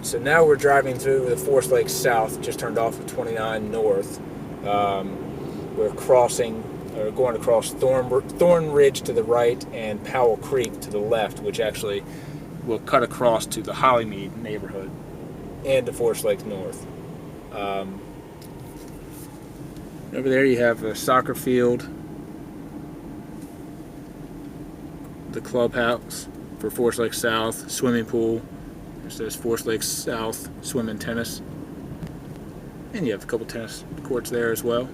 So now we're driving through the Forest Lake South, just turned off of 29 North. We're crossing, or going across Thorn Ridge to the right and Powell Creek to the left, which actually will cut across to the Hollymead neighborhood and to Forest Lake North. Over there you have a soccer field, the clubhouse for Forest Lake South, swimming pool. It says Forest Lake South Swim and Tennis. And you have a couple tennis courts there as well.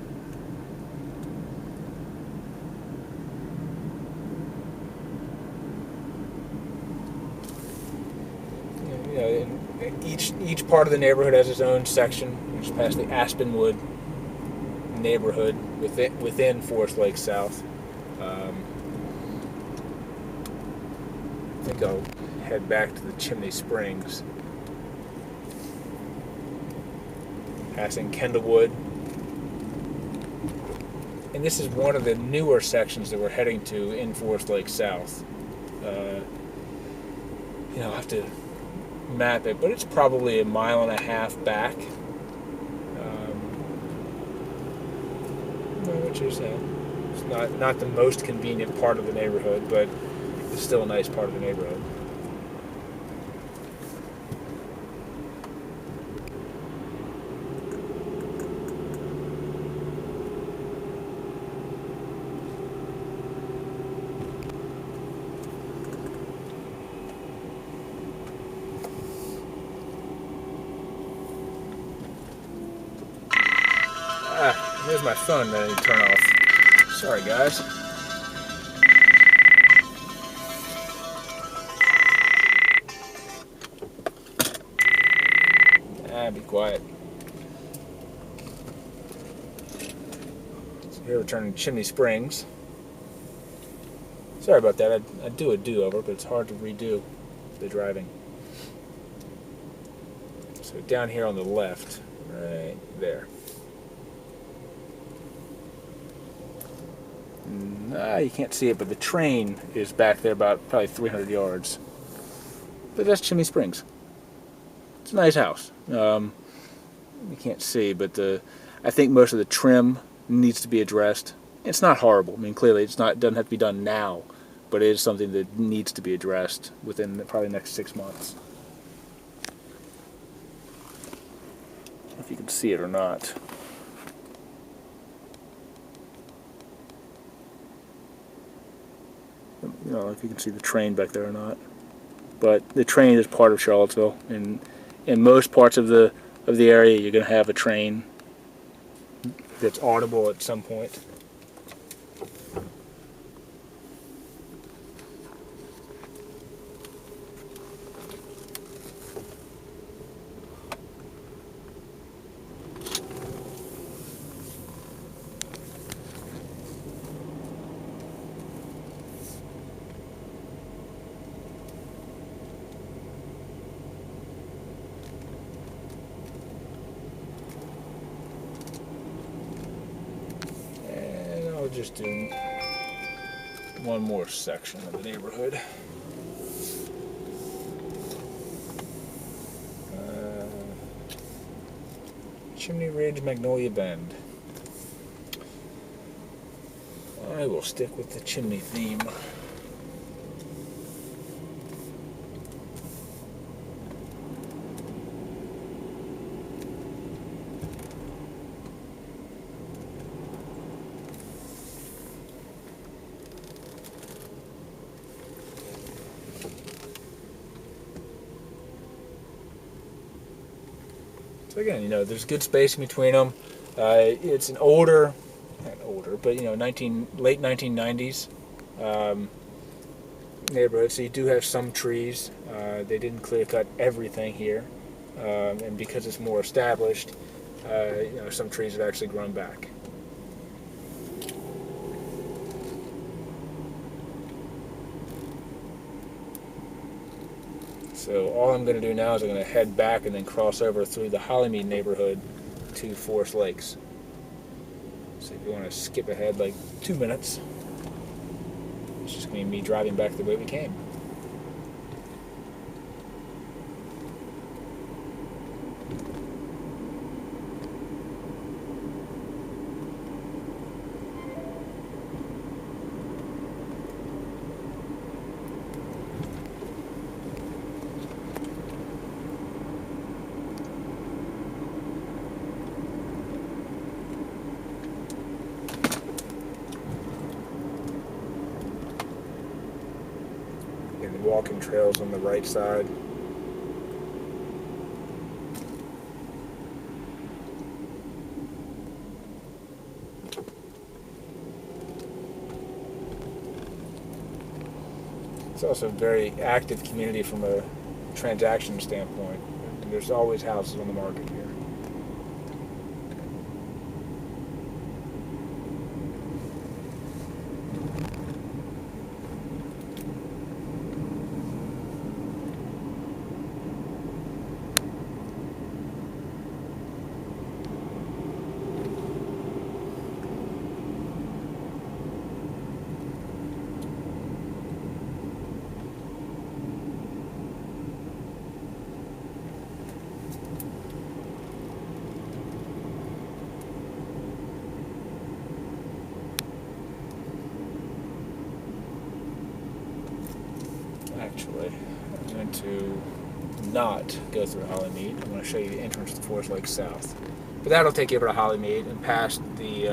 You know, each part of the neighborhood has its own section. You just past the Aspenwood neighborhood within Forest Lake South. I think I'll head back to the Chimney Springs, passing Kendallwood. And this is one of the newer sections that we're heading to in Forest Lake South. I'll have to map it, but it's probably a mile and a half back, which is it's not the most convenient part of the neighborhood, but it's still a nice part of the neighborhood. There's my phone that I need to turn off. Sorry, guys. Be quiet. So here we're turning Chimney Springs. Sorry about that. I'd do a do-over, but it's hard to redo the driving. So down here on the left, right there. You can't see it, but the train is back there about probably 300 yards. But that's Chimney Springs. It's a nice house. You can't see, but I think most of the trim needs to be addressed. It's not horrible. I mean, clearly it doesn't have to be done now, but it is something that needs to be addressed within probably the next 6 months. I don't know if you can see it or not. If you can see the train back there or not. But the train is part of Charlottesville, and in most parts of the area you're going to have a train that's audible at some point. I'll just do one more section of the neighborhood. Chimney Ridge, Magnolia Bend. I will stick with the chimney theme. So again, there's good spacing between them. It's an older, not older, but late 1990s neighborhood. So you do have some trees. They didn't clear cut everything here, and because it's more established, some trees have actually grown back. So all I'm going to do now is I'm going to head back and then cross over through the Hollymead neighborhood to Forest Lakes. So if you want to skip ahead like 2 minutes, it's just going to be me driving back the way we came. walking trails on the right side. It's also a very active community from a transaction standpoint. And there's always houses on the market here. Actually, I'm going to not go through Hollymead. I'm going to show you the entrance to Forest Lake South. But that'll take you over to Hollymead and past the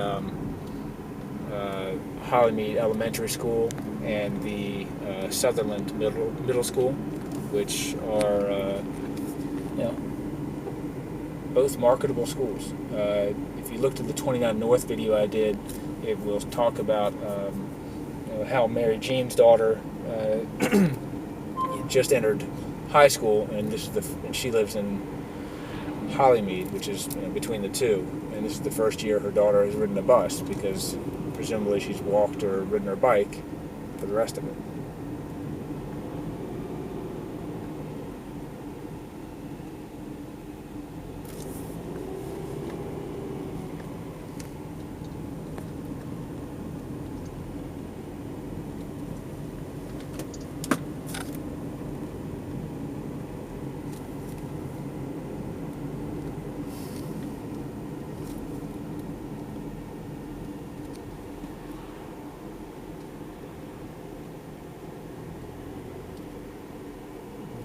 Hollymead Elementary School and the Sutherland Middle School, which are both marketable schools. If you looked at the 29 North video I did, it will talk about how Mary Jean's daughter just entered high school, and she lives in Hollymead, which is between the two. And this is the first year her daughter has ridden a bus, because presumably she's walked or ridden her bike for the rest of it.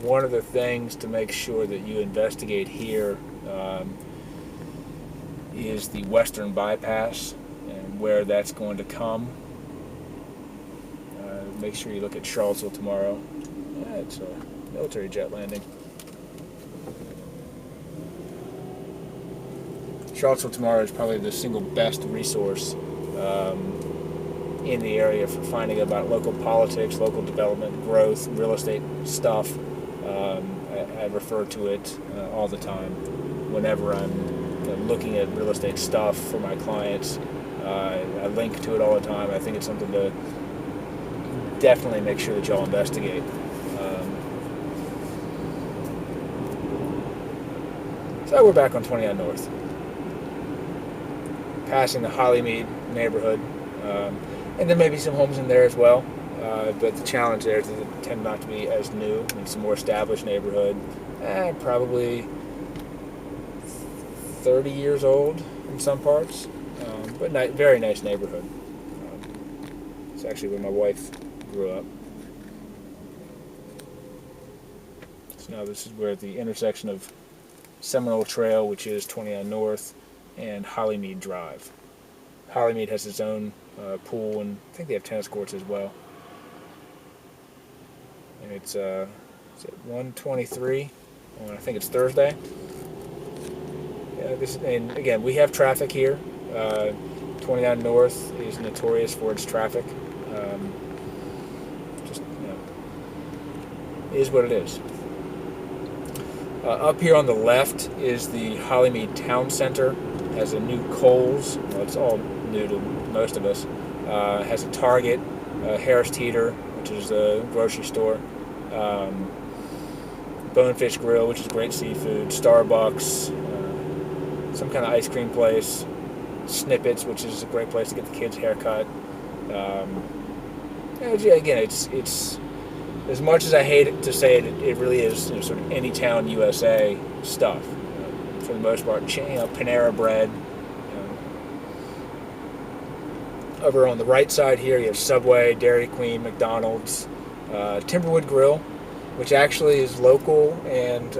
One of the things to make sure that you investigate here is the Western Bypass and where that's going to come. Make sure you look at Charlottesville tomorrow. It's a military jet landing. Charlottesville tomorrow is probably the single best resource in the area for finding out about local politics, local development, growth, real estate stuff. I refer to it all the time whenever I'm looking at real estate stuff for my clients. I link to it all the time. I think it's something to definitely make sure that y'all investigate. So we're back on 29 North, passing the Hollymead neighborhood, and there may be some homes in there as well. But the challenge there is that they tend not to be as new. It's a more established neighborhood, probably 30 years old in some parts, but very nice neighborhood. It's actually where my wife grew up. So now this is where the intersection of Seminole Trail, which is 29 North, and Hollymead Drive. Hollymead has its own pool, and I think they have tennis courts as well. And it's at 1:23 on, I think it's Thursday. And again, we have traffic here. 29 North is notorious for its traffic. It is what it is. Up here on the left is the Hollymead Town Center. It has a new Kohl's. Well, it's all new to most of us. It has a Target, Harris Teeter, which is a grocery store, Bonefish Grill, which is great seafood, Starbucks, some kind of ice cream place, Snippets, which is a great place to get the kids' haircut. Again, it's as much as I hate to say it, it really is sort of any town USA stuff for the most part. Panera Bread. Over on the right side here, you have Subway, Dairy Queen, McDonald's, Timberwood Grill, which actually is local and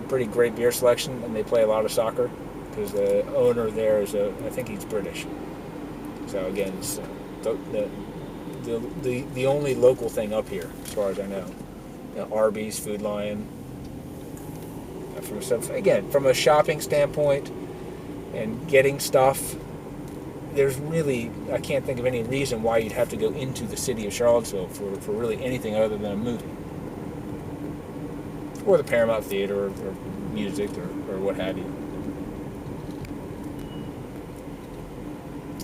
pretty great beer selection, and they play a lot of soccer because the owner there is I think he's British. So again, it's the only local thing up here, as far as I know. Arby's, Food Lion. From a shopping standpoint and getting stuff, there's really, I can't think of any reason why you'd have to go into the city of Charlottesville for really anything other than a movie. Or the Paramount Theater, or music, or what have you.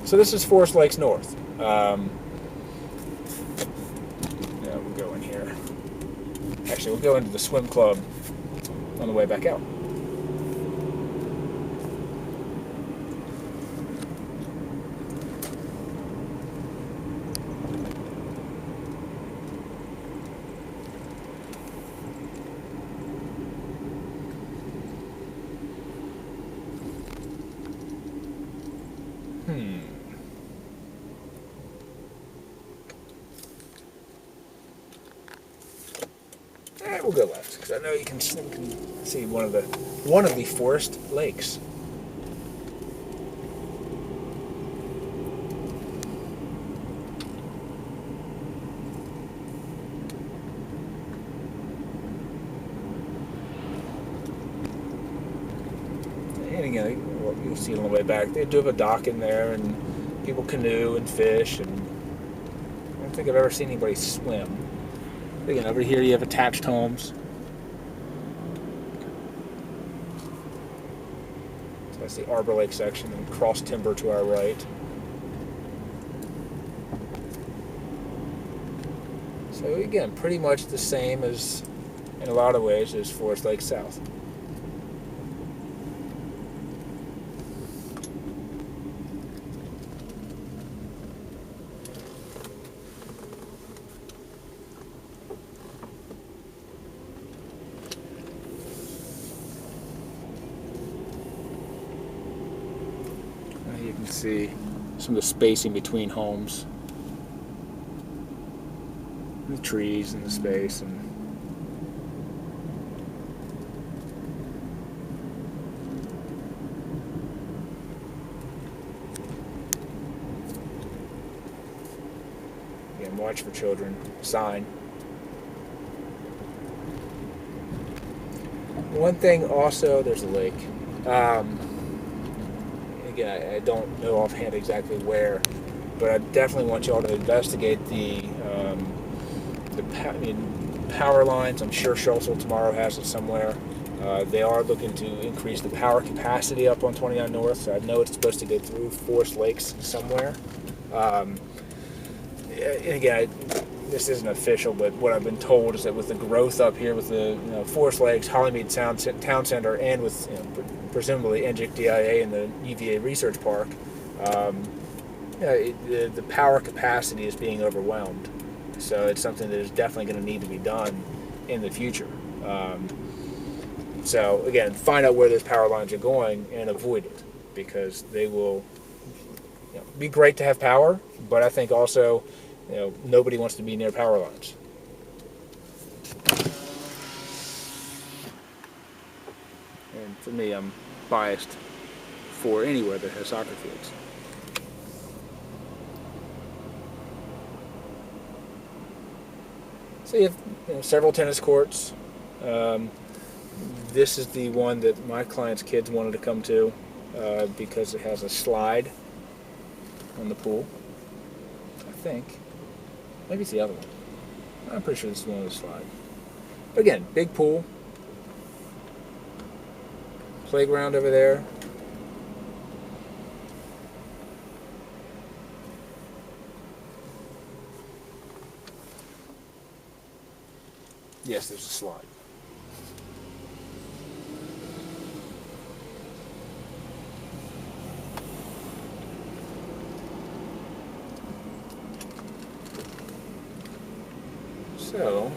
So this is Forest Lakes North. Yeah, we'll go in here. Actually, we'll go into the swim club on the way back out. We'll go left because I know you can see one of the forest lakes. And again, you'll see it on the way back. They do have a dock in there, and people canoe and fish, and I don't think I've ever seen anybody swim. Again, over here you have attached homes. So that's the Arbor Lake section, and cross timber to our right. So again, pretty much the same as, in a lot of ways, as Forest Lake South. You can see some of the spacing between homes, the trees and the space, and again, watch for children sign. One thing also, there's a lake. Again, I don't know offhand exactly where, but I definitely want y'all to investigate the power lines. I'm sure Charlottesville Tomorrow has it somewhere. They are looking to increase the power capacity up on 29 North, so I know it's supposed to go through Forest Lakes somewhere. And again, this isn't official, but what I've been told is that with the growth up here with the Forest Lakes, Hollymead Town Center, and with presumably NJIC DIA and the UVA Research Park, the power capacity is being overwhelmed. So it's something that is definitely going to need to be done in the future. So again, find out where those power lines are going and avoid it, because they will be great to have power, but I think also nobody wants to be near power lines. And for me, I'm biased for anywhere that has soccer fields. So you have several tennis courts. This is the one that my client's kids wanted to come to because it has a slide on the pool. I think. Maybe it's the other one. I'm pretty sure this is one with a slide. But again, big pool. Playground over there. Yes, there's a slide. So,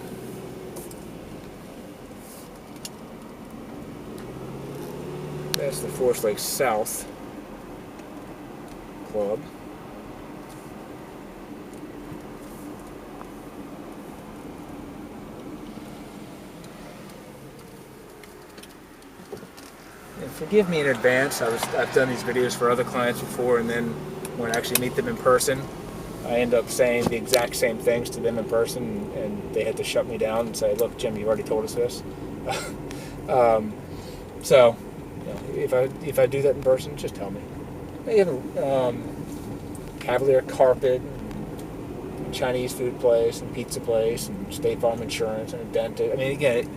that's the Forest Lake South Club. And forgive me in advance, I've done these videos for other clients before, and then when I actually meet them in person, I end up saying the exact same things to them in person, and they had to shut me down and say, "Look, Jim, you already told us this." So, if I do that in person, just tell me. They have a Cavalier carpet, and Chinese food place, and pizza place, and State Farm insurance, and a dentist. I mean, again,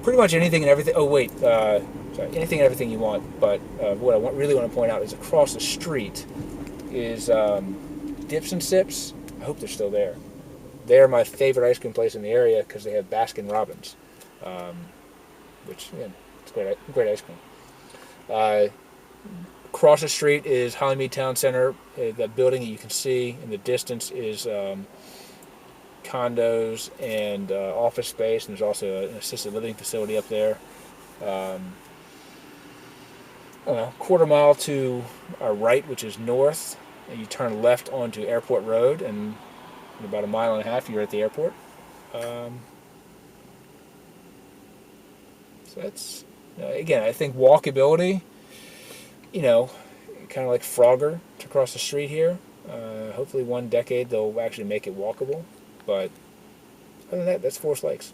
pretty much anything and everything. Oh wait, sorry, anything and everything you want. But what I really want to point out is across the street is Dips and Sips. I hope they're still there. They're my favorite ice cream place in the area because they have Baskin Robbins, which it's great ice cream. Across the street is Hollymead Town Center. The building that you can see in the distance is condos and office space, and there's also an assisted living facility up there. I don't know, quarter mile to our right, which is north, and you turn left onto Airport Road, and in about a mile and a half, you're at the airport. So that's, again, I think walkability, kind of like Frogger to cross the street here. Hopefully one decade they'll actually make it walkable. But other than that, that's Forest Lakes.